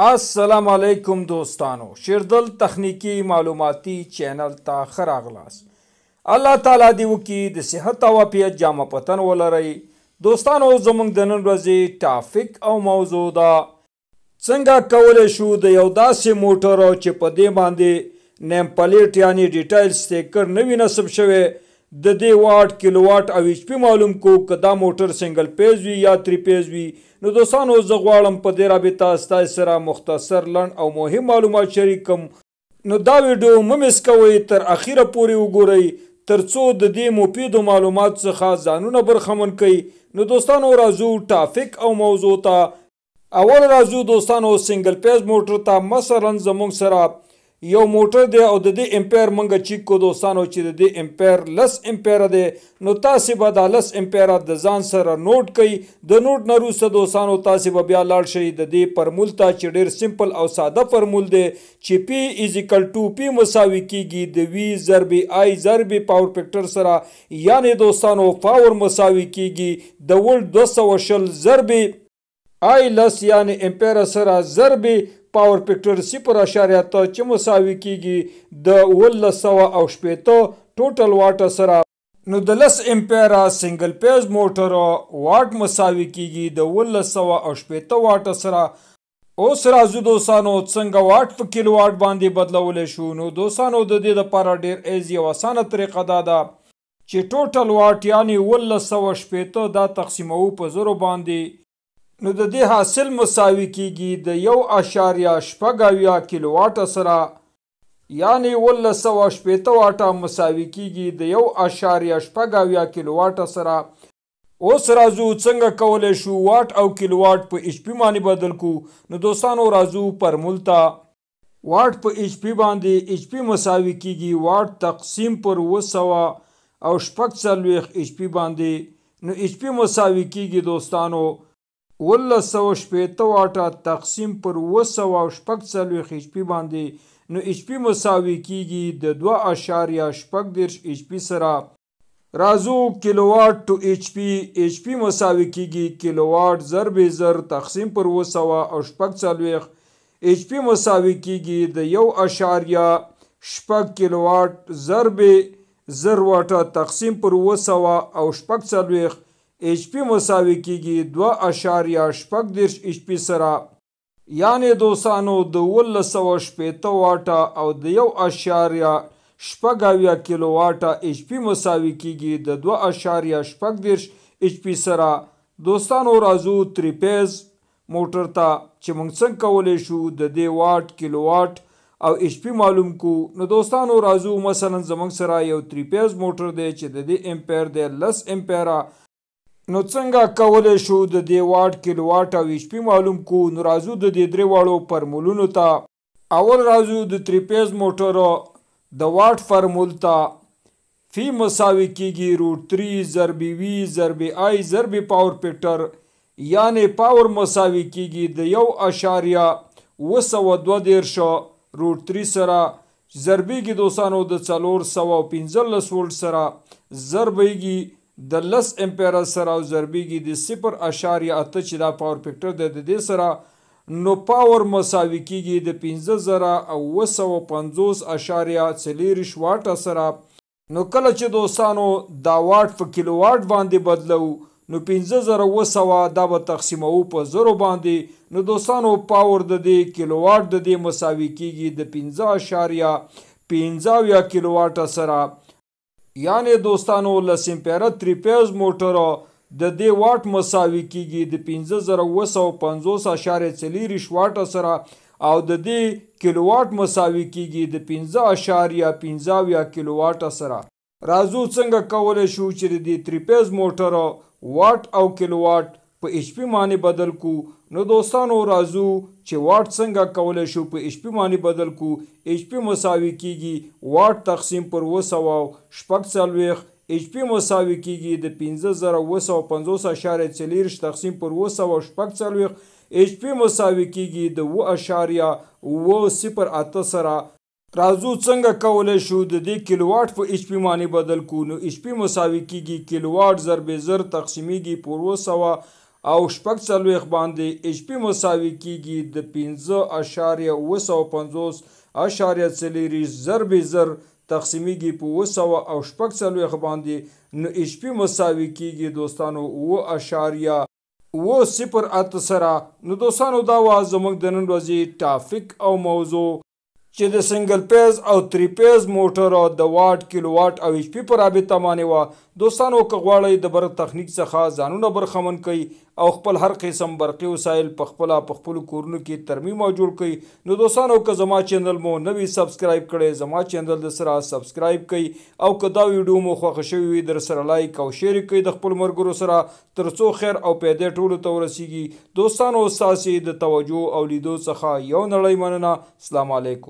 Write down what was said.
السلام علیکم دوستانو، شیردل تخنیکی معلوماتی چینل ته ښه راغلاست. الله تعالی دې وکړي د صحت او عافیت جامه پتن ولرئ. دوستانو، زموږ د نن ورځې ټاپک او موضوع ده څنګه کولی شو د یو داسې موټر چې په دې باندې نیم پلیټ یعنی ډیټایل سټیکر نه وي نصب شوی د دې واټ کیلو واټ او ایچ پی معلوم کو که دا موټر سنگل پیز وي یا 3 پیز وي. نو دوستانو، زه غواړم په دې رابطه ستاسو سره مختصر لنډ او مهم معلومات شریک کړم. نو دا ویډیو مه مس کوئ، تر اخیره پورې وګورئ تر څو د دې مفیدو معلوماتو څخه ځانونه برخمن کړئ. نو دوستانو، راځو ټاپک او موضوع ته. اول راځو دوستانو سنگل پیز موټر ته. مثلا زموږ سره یو موټر دی او د دې امپیر منګه چیک کو دوستانو چې د دې امپیر 10 امپیر دی. نو تاسو به دا 10 امپیر د ځان سره نوٹ کړئ. د نوٹ نه وروسته دوستانو تاسو به بیا لاړ شئ د دې فرمول ته چې ډیر سمپل او ساده فرمول دی چې پی از ایکل ټو پی مساوي کیږي د وی ضرب آی ضرب پاور فیکٹر سره، یعنی دوستانو پاور مساوي کیږي د ولټ 220 ضرب آی لس یعنی امپیر سره ضرب پاور فیکٹر 0.3 چې مساوي کیږي د 1980 ټوټل واټ سره. نو د 10 امپیر سنگل پیز موټر واټ مساوي کیږي د 1980 واټ سره. اوس راځو دوستانو څنګه واټ په کیلو واټ باندې بدلولی شو. نو دوستانو د دې لپاره ډیر ایزی او اسانه طریقه دا ده چې ټوټل واټ یعنی 1980 دا تقسیمو په 0 باندې. نو د دې حاصل مساوي کیږي د 1.8 کیلو واټ سره، یعنی 1980 واټه مساوي کیږي د 1.8 کیلو واټ سره. اوس راځو څنګه کولی شو واټ او کیلو واټ په ایچ پی باندې بدل کو. نو دوستانو راځو فرمول ته. واټ په ایچ پی باندې ایچ پی مساوي کیږي واټ تقسیم پر 240 ایچ پی باندې. نو ایچ پی مساوي کیږي دوستانو 1980 واټه تقسیم پر 240 ایچ پی باندې. نو ایچ پی مساوي کیږي د 2.8 ایچ پی سره. راځو کیلو واټ ټو ایچ پی. ایچ پی مساوي کیږي کیلو واټ ضرب 0 تقسیم پر 240. ایچ پی مساوي کیږي د 1.8 کیلو واټ ضرب 0 واټه تقسیم پر 240. ایچ پی مساوي کیږي 2.8 ایچ پی سره، یعنی دوستانو د 1980 واټه او د 1.8 کیلو واټه ایچ پی مساوي کیږي د 2.8 ایچ پی سره. دوستانو راځو 3 پیز موټر ته چې موږ څنګه کولی شو د دې واټ کیلو واټ او ایچ پی معلوم کو. نو دوستانو راځو مثلا زموږ سره یو 3 پیز موټر دی چې د دې امپیر دی 10 امپیر. نو څنګه کولی شو د دې واټ کیلو واټ او ایچ پی معلوم کو. نو راځو د دې درې واړو فرمولونو ته. اول راځو د 3 پیز موټر د واټ فرمول ته. فی مساوي کیږي √3 ضرب وی ضرب آی ضرب پاور فیکٹر، یعنی پاور مساوي کیږي د 1.212 √3 سره ضربیږي دوستانو د 415 ولټ سره، ضربیږي د 10 امپیر سره او ضربیږي د 0.8 چې دا پاور فیکٹر دی د دې سره. نو پاور مساوي کیږي د 15950.4 واټ سره. نو کله چې دوستانو دا واټ په کیلو واټ باندې بدلو نو 5900 دا به تقسیمو په 0 باندې. نو دوستانو پاور د دې کیلو واټ د دې مساوي کیږي د 5.15 کیلو واټ سره، یعنی دوستانو 10 امپیر 3 پیز موټر د دې واټ مساوي کیږي د 5950.4 واټ سره او د دې کیلو واټ مساوي کیږي د 5.15 کیلو واټ سره. راځو څنګه کولی شو چې د دې 3 پیز موټر واټ او کیلو واټ په ایچ پی باندې بدل کو. نو دوستانو راځو چې واټ څنګه کولی شو په ایچ پی باندې بدل کو. ایچ پی مساوي کیږي واټ تقسیم پر 240. ایچ پی مساوي کیږي د 5950.4 تقسیم پر 240. ایچ پی مساوي کیږي د 2.08 سره. راځو څنګه کولی شو د دې کیلو واټ په ایچ پی باندې بدل کو. نو ایچ پی مساوي کیږي کیلو واټ ضرب 0 تقسیمیږي پر او شپږ څلوېښت باندې ایچ پی مساوي کیږي د 5.950.4 ضرب زر تقسیمیږي په 200 او شپږ څلوېښت باندې نو ایچ پی مساوي کیږي دوستانو 9.08 سره. نو دوستانو دا وه زموږ د نن ورځې ټاپک او موضوع چې د سنگل پیز او 3 پیز موټر د واټ کیلو واټ او ایچ پی پر رابطه باندې وه. دوستانو که غواړئ د برق تخنیک څخه ځانونه برخمن کړئ او خپل هر قسم برقي وسایل په خپلو کورونو کې ترمیم او جوړ کړئ نو دوستانو که زما چینل مو نوی سبسکرایب کړئ زما چینل د سره سبسکرایب کړئ او که دا ویډیو مو خوښه شوې وي در سره لایک او شیر کړئ د خپل ملګرو سره ترڅو خیر او پیدا ټولو ته ورسیږي. دوستانو ستاسې د توجه او لیدو څخه یو نړۍ مننه. السلام علیکم.